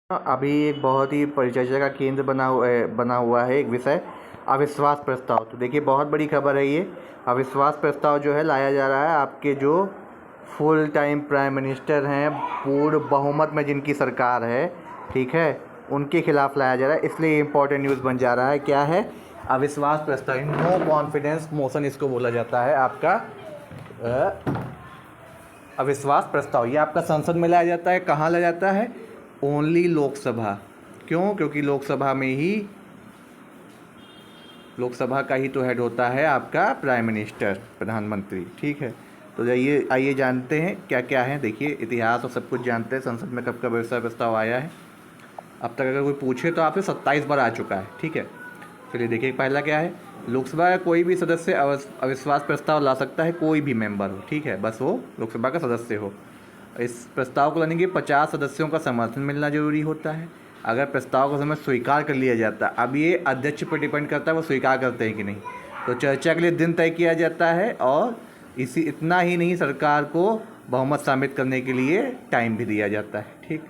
अभी एक बहुत ही परिचर्चा का केंद्र बना हुआ है एक विषय अविश्वास प्रस्ताव। तो देखिए बहुत बड़ी खबर है ये। अविश्वास प्रस्ताव जो है लाया जा रहा है आपके जो फुल टाइम प्राइम मिनिस्टर हैं, पूर्ण बहुमत में जिनकी सरकार है, ठीक है, उनके खिलाफ लाया जा रहा है। इसलिए इम्पोर्टेंट न्यूज़ बन जा रहा है। क्या है? अविश्वास प्रस्ताव, नो कॉन्फिडेंस मोशन इसको बोला जाता है आपका। अविश्वास प्रस्ताव ये आपका संसद में लाया जाता है। कहाँ लाया जाता है? ओनली लोकसभा। क्यों? क्योंकि लोकसभा का ही तो हेड होता है आपका प्राइम मिनिस्टर, प्रधानमंत्री, ठीक है। तो जाइए आइए जानते हैं क्या क्या है। देखिए इतिहास और सब कुछ जानते हैं, संसद में कब कब अविश्वास प्रस्ताव आया है। अब तक अगर कोई पूछे तो आपसे 27 बार आ चुका है, ठीक है। चलिए देखिए पहला क्या है। लोकसभा का कोई भी सदस्य अविश्वास प्रस्ताव ला सकता है, कोई भी मेंबर हो, ठीक है, बस वो लोकसभा का सदस्य हो। इस प्रस्ताव को लाने के 50 सदस्यों का समर्थन मिलना जरूरी होता है। अगर प्रस्ताव को समय स्वीकार कर लिया जाता है, अब ये अध्यक्ष पर डिपेंड करता है वो स्वीकार करते हैं कि नहीं। तो चर्चा के लिए दिन तय किया जाता है और इतना ही नहीं, सरकार को बहुमत साबित करने के लिए टाइम भी दिया जाता है, ठीक।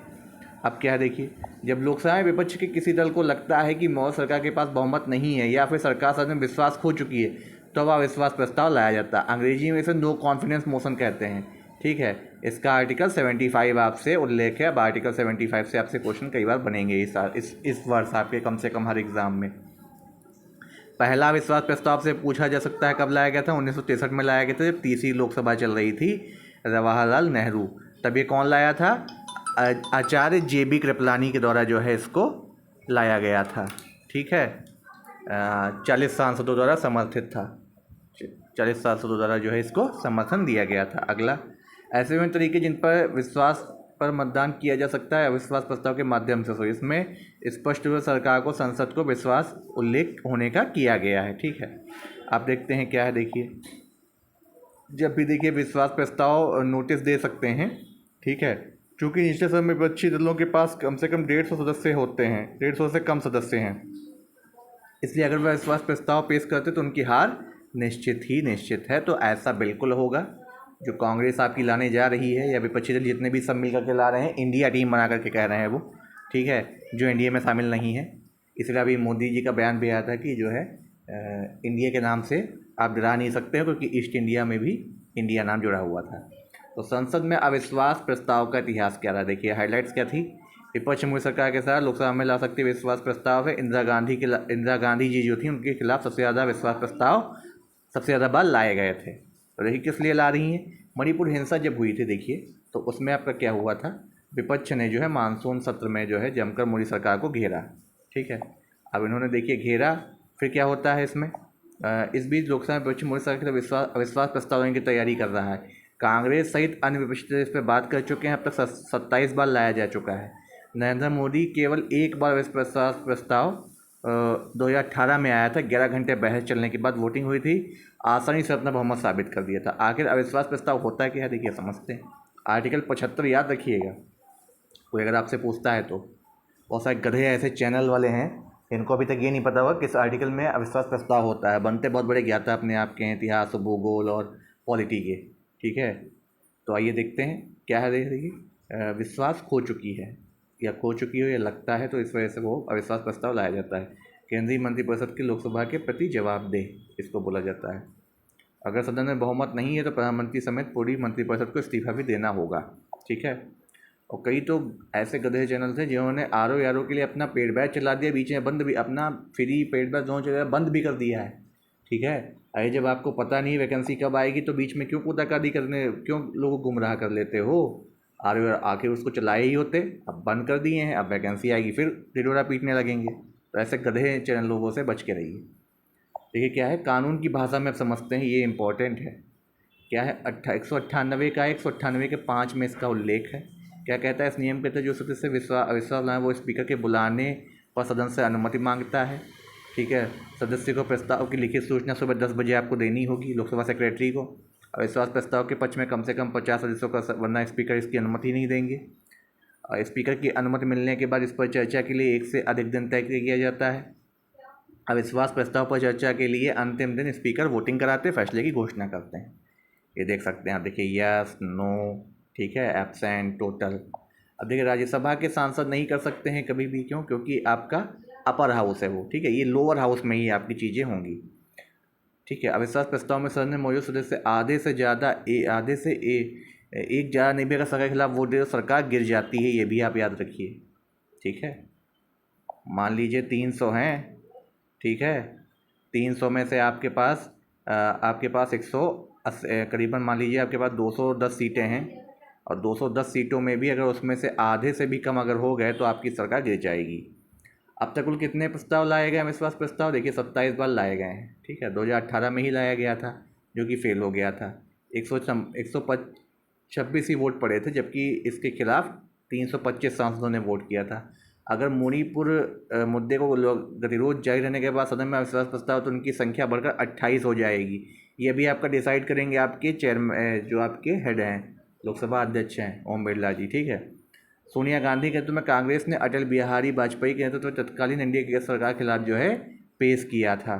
अब क्या है देखिए, जब लोकसभा में विपक्ष के किसी दल को लगता है कि मौजूदा सरकार के पास बहुमत नहीं है या फिर सरकार सदन में विश्वास खो चुकी है, तो अब अविश्वास प्रस्ताव लाया जाता है। अंग्रेजी में इसे नो कॉन्फिडेंस मोशन कहते हैं, ठीक है। इसका आर्टिकल 75 आपसे उल्लेख है। अब आर्टिकल 75 से आपसे क्वेश्चन कई बार बनेंगे इस वर्ष आपके कम से कम हर एग्जाम में। पहला विश्वास प्रस्ताव से पूछा जा सकता है कब लाया गया था? 1963 में लाया गया था, जब तीसरी लोकसभा चल रही थी, जवाहरलाल नेहरू। तब ये कौन लाया था? आचार्य JB कृपलानी के द्वारा जो है इसको लाया गया था, ठीक है। 40 सांसदों द्वारा समर्थित था। 40 सांसदों द्वारा जो है इसको समर्थन दिया गया था। अगला, ऐसे विभिन्न तरीके जिन पर विश्वास पर मतदान किया जा सकता है अविश्वास प्रस्ताव के माध्यम से। तो इसमें स्पष्ट रूप से सरकार को संसद को विश्वास उल्लेख होने का किया गया है, ठीक है। आप देखते हैं क्या है। देखिए जब भी देखिए विश्वास प्रस्ताव नोटिस दे सकते हैं, ठीक है। चूँकि निचले सदन में विपक्षी दलों के पास कम से कम 150 सदस्य होते हैं, 150 से कम सदस्य हैं, इसलिए अगर वह विश्वास प्रस्ताव पेश करते तो उनकी हार निश्चित ही निश्चित है। तो ऐसा बिल्कुल होगा। जो कांग्रेस आपकी लाने जा रही है या विपक्षी दल जितने भी सब मिल करके ला रहे हैं, इंडिया टीम बना करके कह रहे हैं वो, ठीक है, जो इंडिया में शामिल नहीं है। इसलिए अभी मोदी जी का बयान भी आया था कि जो है इंडिया के नाम से आप डरा नहीं सकते हो, क्योंकि ईस्ट इंडिया में भी इंडिया नाम जुड़ा हुआ था। तो संसद में अविश्वास प्रस्ताव का इतिहास क्या रहा? देखिए हाइलाइट्स क्या थी। विपक्ष मोदी सरकार के साथ लोकसभा में ला सकती विश्वास प्रस्ताव है। इंदिरा गांधी जी जो थी उनके खिलाफ सबसे ज़्यादा विश्वास प्रस्ताव सबसे ज़्यादा बार लाए गए थे। तो देखिए किस लिए ला रही हैं। मणिपुर हिंसा जब हुई थी, देखिए तो उसमें आपका क्या हुआ था, विपक्ष ने जो है मानसून सत्र में जो है जमकर मोदी सरकार को घेरा, ठीक है। अब इन्होंने देखिए घेरा, फिर क्या होता है इसमें, इस बीच लोकसभा में विपक्ष मोदी सरकार के अविश्वास प्रस्ताव देने की तैयारी कर रहा है। कांग्रेस सहित अन्य विपक्षी दल इस पर बात कर चुके हैं। अब तक 27 बार लाया जा चुका है। नरेंद्र मोदी केवल एक बार अविश्वास प्रस्ताव 2018 में आया था। 11 घंटे बहस चलने के बाद वोटिंग हुई थी, आसानी से अपना बहुमत साबित कर दिया था। आखिर अविश्वास प्रस्ताव होता क्या है, देखिए समझते हैं। आर्टिकल 75 याद रखिएगा, कोई अगर आपसे पूछता है तो। बहुत सारे गधे ऐसे चैनल वाले हैं, इनको अभी तक ये नहीं पता होगा किस आर्टिकल में अविश्वास प्रस्ताव होता है। बनते बहुत बड़े ज्ञाता अपने आप के हैं, इतिहास, भूगोल और पॉलिटी के, ठीक है। तो आइए देखते हैं क्या है। देखिए विश्वास खो चुकी है या खो चुकी हो या लगता है, तो इस वजह से वो अविश्वास प्रस्ताव लाया जाता है। केंद्रीय मंत्रिपरिषद की लोकसभा के प्रति जवाबदेह इसको बोला जाता है। अगर सदन में बहुमत नहीं है तो प्रधानमंत्री समेत पूरी मंत्रिपरिषद को इस्तीफा भी देना होगा, ठीक है। और कई तो ऐसे गधे चैनल थे जिन्होंने आर ओ के लिए अपना पेड बैच चला दिया, बीच में बंद भी, अपना फ्री पेड बैच जोन चला बंद भी कर दिया है, ठीक है। अरे जब आपको पता नहीं वैकेंसी कब आएगी तो बीच में क्यों कूदाकादी करने, क्यों लोगों को गुमराह कर लेते हो। आखिर उसको चलाए ही होते, अब बंद कर दिए हैं, अब वैकेंसी आएगी फिर ढिढोरा पीटने लगेंगे। तो ऐसे गधे चैनल लोगों से बच के रहिए। देखिए क्या है, कानून की भाषा में आप समझते हैं, ये इंपॉर्टेंट है। क्या है, 198 का 198 के 5 में इसका उल्लेख है। क्या कहता है, इस नियम के तहत जो सदस्य अविश्वास लाए वो स्पीकर के बुलाने पर सदन से अनुमति मांगता है, ठीक है। सदस्य को प्रस्ताव की लिखित सूचना सुबह 10 बजे आपको देनी होगी लोकसभा सेक्रेटरी को। अविश्वास प्रस्ताव के पक्ष में कम से कम 50 सदस्यों का, वरना स्पीकर इसकी अनुमति नहीं देंगे। स्पीकर की अनुमति मिलने के बाद इस पर चर्चा के लिए 1 से अधिक दिन तय किया जाता है। अविश्वास प्रस्ताव पर चर्चा के लिए अंतिम दिन स्पीकर वोटिंग कराते फैसले की घोषणा करते हैं। ये देख सकते हैं आप, देखिए यस, नो, ठीक है, एब्सेंट, टोटल। अब देखिए राज्यसभा के सांसद नहीं कर सकते हैं कभी भी, क्यों? क्योंकि आपका अपर हाउस है वो, ठीक है, ये लोअर हाउस में ही आपकी चीज़ें होंगी, ठीक है। अविश्वास प्रस्ताव में सदन में मौजूद सदस्य आधे से ज़्यादा एक ज़्यादा नहीं भी अगर सरकार के खिलाफ वोट दे तो सरकार गिर जाती है, ये भी आप याद रखिए, ठीक है। मान लीजिए 300 हैं, ठीक है, 300 में से आपके पास 180 करीबन मान लीजिए आपके पास 210 सीटें हैं, और 210 सीटों में भी अगर उसमें से आधे से भी कम अगर हो गए तो आपकी सरकार गिर जाएगी। अब तक कुल कितने प्रस्ताव लाए गए अविश्वास प्रस्ताव? देखिए 27 बार लाए गए हैं, ठीक है। 2018 में ही लाया गया था जो कि फेल हो गया था। 126 ही वोट पड़े थे, जबकि इसके खिलाफ 325 सांसदों ने वोट किया था। अगर मणिपुर मुद्दे को गतिरोध जारी रहने के बाद सदन में अविश्वास प्रस्ताव तो उनकी संख्या बढ़कर 28 हो जाएगी। ये भी आपका डिसाइड करेंगे आपके चेयरमैन, जो आपके हेड हैं, लोकसभा अध्यक्ष हैं ओम बिरला जी, ठीक है। सोनिया गांधी के नेतृत्व में कांग्रेस ने अटल बिहारी वाजपेयी के नेतृत्व में तत्कालीन एनडीए की सरकार के खिलाफ जो है पेश किया था।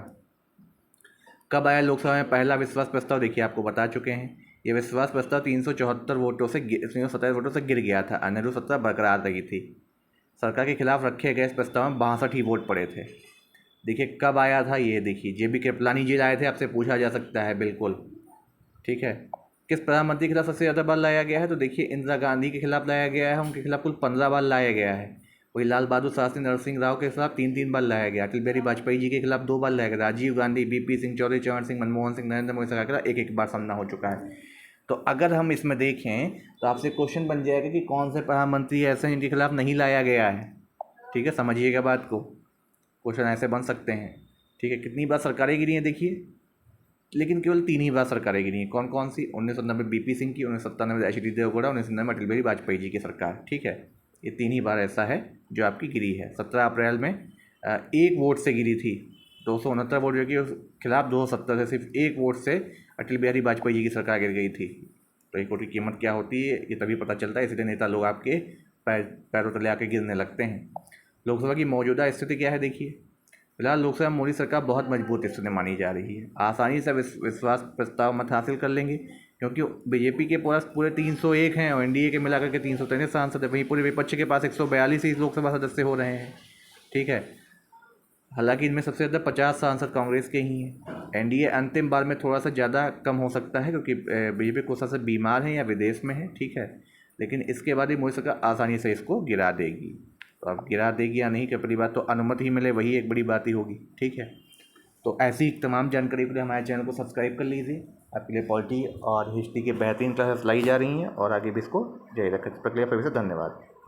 कब आया लोकसभा में पहला विश्वास प्रस्ताव? देखिए आपको बता चुके हैं। ये विश्वास प्रस्ताव 327 वोटों से गिर गया था, अन्य सत्ता बरकरार रही थी। सरकार के खिलाफ रखे गए इस प्रस्ताव में 62 ही वोट पड़े थे। देखिए कब आया था, ये देखिए JB कृपलानी जी लाए थे, आपसे पूछा जा सकता है, बिल्कुल, ठीक है। किस प्रधानमंत्री के खिलाफ सबसे ज़्यादा बार लाया गया है? तो देखिए इंदिरा गांधी के खिलाफ लाया गया है, उनके खिलाफ कुल 15 बार लाया गया है। वही लाल बहादुर शास्त्री, नरसिंह राव के खिलाफ 3 बार लाया गया। अटल बिहारी वाजपेयी जी के खिलाफ 2 बार लाया गया। राजीव गांधी, BP सिंह चौधरी, चरण सिंह, मनमोहन सिंह, नरेंद्र मोदी सरकार के खिलाफ एक बार सामना हो चुका है। तो अगर हम इसमें देखें तो आपसे क्वेश्चन बन जाएगा कि कौन से प्रधानमंत्री ऐसे हैं जिनके खिलाफ नहीं लाया गया है, ठीक है, समझिएगा बात को, क्वेश्चन ऐसे बन सकते हैं, ठीक है। कितनी बार सरकारें गिरी हैं देखिए, लेकिन केवल 3 ही बार सरकारें गिरी हैं। कौन कौन सी? 1990 BP सिंह की, 1997 HD देवगौड़ा, 1999 अटल बिहारी वाजपेयी जी की सरकार, ठीक है। ये 3 ही बार ऐसा है जो आपकी गिरी है। 17 अप्रैल में 1 वोट से गिरी थी, 269 वोट जो कि खिलाफ 270 से, सिर्फ 1 वोट से अटल बिहारी वाजपेयी जी की सरकार गिर गई थी। तो एक वोट की कीमत क्या होती है ये तभी पता चलता है, इसलिए नेता लोग आपके पैरों तले आके गिरने लगते हैं। लोकसभा की मौजूदा स्थिति क्या है देखिए। फिलहाल लोकसभा में मोदी सरकार बहुत मजबूत स्थिति मानी जा रही है, आसानी से विश्वास प्रस्ताव मत हासिल कर लेंगे, क्योंकि बीजेपी के पास पूरे 301 हैं और एनडीए के मिलाकर के 333 सांसद है। वहीं पूरे विपक्ष के पास 142 ही लोकसभा सदस्य हो रहे हैं, ठीक है। हालांकि इनमें सबसे ज़्यादा 50 सांसद कांग्रेस के ही हैं। एनडीए अंतिम बार में थोड़ा सा ज़्यादा कम हो सकता है, क्योंकि बीजेपी कुछ से बीमार है या विदेश में है, ठीक है। लेकिन इसके बाद ही मोदी सरकार आसानी से इसको गिरा देगी। तो अब गिरा देगी या नहीं, क्या बड़ी बात, तो अनुमति ही मिले वही एक बड़ी बात ही होगी, ठीक है। तो ऐसी तमाम जानकारी के लिए हमारे चैनल को सब्सक्राइब कर लीजिए। आपके लिए पॉलिटी और हिस्ट्री के बेहतरीन क्लासेस लाई जा रही हैं और आगे भी इसको जारी रखें। इस प्रक्रिया पर भी धन्यवाद।